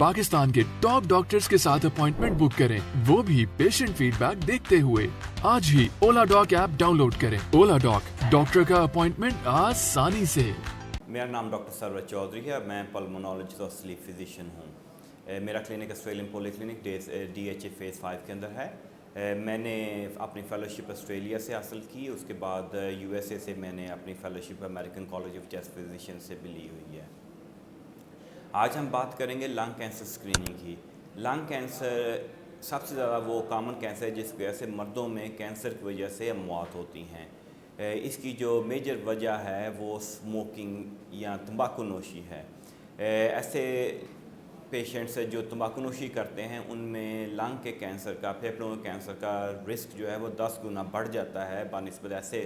पाकिस्तान के top doctors के साथ अपॉइंटमेंट बुक करें, वो भी पेशेंट फीडबैक देखते हुए। आज ही ओला डॉक ऐप डाउनलोड करें। ओला डॉक, डॉक्टर का अपॉइंटमेंट आसानी से। मेरा नाम डॉक्टर सरवर चौधरी है। मैं पल्मोनोलॉजिस्ट और स्लीप फिजिशियन हूँ। मेरा clinic Australian poly clinic DHA phase 5 के अंदर है। मैंने अपनी फ़ेलोशिप ऑस्ट्रेलिया से हासिल की, उसके बाद USA से मैंने अपनी fellowship American college of chest physician से भी ली हुई है। आज हम बात करेंगे लंग कैंसर स्क्रीनिंग की। लंग कैंसर सबसे ज़्यादा वो कॉमन कैंसर है जिसकी वजह से मर्दों में कैंसर की वजह से मौत होती हैं। इसकी जो मेजर वजह है वो स्मोकिंग या तंबाकू नोशी है। ऐसे पेशेंट्स जो तंबाकू नोशी करते हैं उनमें लंग के कैंसर का, फेफड़ों के कैंसर का रिस्क जो है वो 10 गुना बढ़ जाता है बनिस्बत ऐसे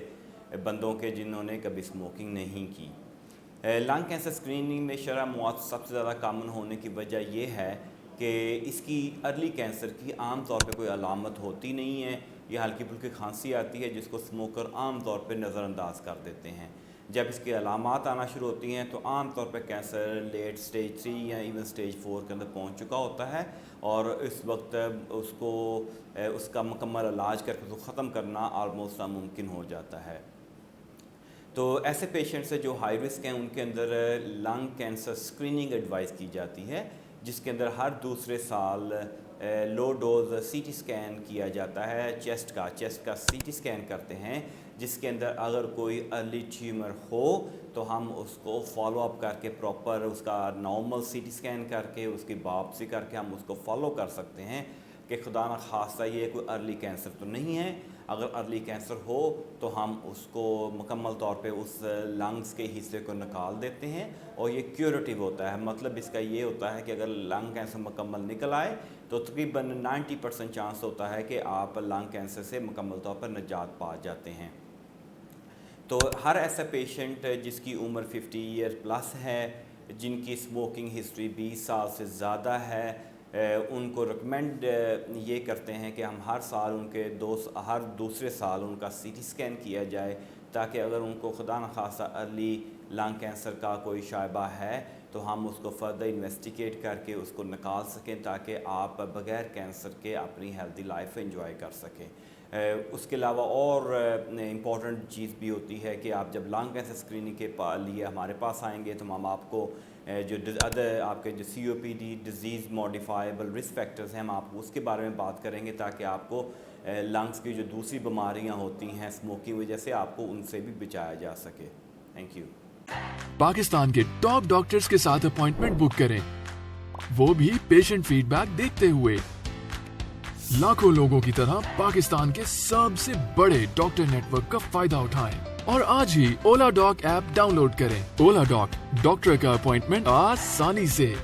बंदों के जिन्होंने कभी स्मोकिंग नहीं की। लंग कैंसर स्क्रीनिंग में शरह मौत सबसे ज़्यादा कॉमन होने की वजह यह है कि इसकी अर्ली कैंसर की आम तौर पे कोई अलामत होती नहीं है। यह हल्की फुल्की खांसी आती है जिसको स्मोकर आम तौर पे नज़रअंदाज कर देते हैं। जब इसकी अलामात आना शुरू होती हैं तो आम तौर पे कैंसर लेट स्टेज 3 या इवन स्टेज 4 के अंदर पहुंच चुका होता है और इस वक्त उसको उसका मुकम्मल इलाज करके उसको ख़त्म करना आलमोस्ट नामुमकिन हो जाता है। तो ऐसे पेशेंट्स है जो हाई रिस्क हैं उनके अंदर लंग कैंसर स्क्रीनिंग एडवाइस की जाती है, जिसके अंदर हर दूसरे साल लो डोज CT स्कैन किया जाता है। चेस्ट का CT स्कैन करते हैं, जिसके अंदर अगर कोई अर्ली ट्यूमर हो तो हम उसको फॉलो अप करके प्रॉपर उसका नॉर्मल CT स्कैन करके उसकी बायोप्सी करके हम उसको फॉलो कर सकते हैं कि खुदा न खास्ता ये कोई अर्ली कैंसर तो नहीं है। अगर अर्ली कैंसर हो तो हम उसको मुकम्मल तौर पे उस लंग्स के हिस्से को निकाल देते हैं और ये क्यूरेटिव होता है। मतलब इसका ये होता है कि अगर लंग कैंसर मुकम्मल निकल आए तो तकरीबन 90% चांस होता है कि आप लंग कैंसर से मुकम्मल तौर पर निजात पा जाते हैं। तो हर ऐसा पेशेंट जिसकी उम्र 50 ईयर प्लस है, जिनकी स्मोकिंग हिस्ट्री 20 साल से ज़्यादा है, उनको रिकमेंड ये करते हैं कि हम हर साल हर दूसरे साल उनका CT स्कैन किया जाए, ताकि अगर उनको खुदा न खासा अर्ली लंग कैंसर का कोई शायबा है तो हम उसको फर्दर इन्वेस्टिगेट करके उसको निकाल सकें, ताकि आप बग़ैर कैंसर के अपनी हेल्दी लाइफ एंजॉय कर सकें। उसके अलावा और इम्पॉर्टेंट चीज़ भी होती है कि आप जब लंग कैंसर स्क्रीनिंग के लिए हमारे पास आएंगे तो हम आपको जो आपके जो COPD disease modifiable risk factors हैं हम आपको उसके बारे में बात करेंगे, ताकि आपको लंग्स की जो दूसरी बीमारियां होती हैं स्मोकिंग वजह से आपको उनसे भी बचाया जा सके। Thank you. पाकिस्तान के टॉप डॉक्टर्स के साथ अपॉइंटमेंट बुक करें, वो भी पेशेंट फीडबैक देखते हुए। लाखों लोगों की तरह पाकिस्तान के सबसे बड़े डॉक्टर नेटवर्क का फायदा उठाएं और आज ही ओला डॉक ऐप डाउनलोड करें। ओला डॉक, डॉक्टर का अपॉइंटमेंट आसानी से।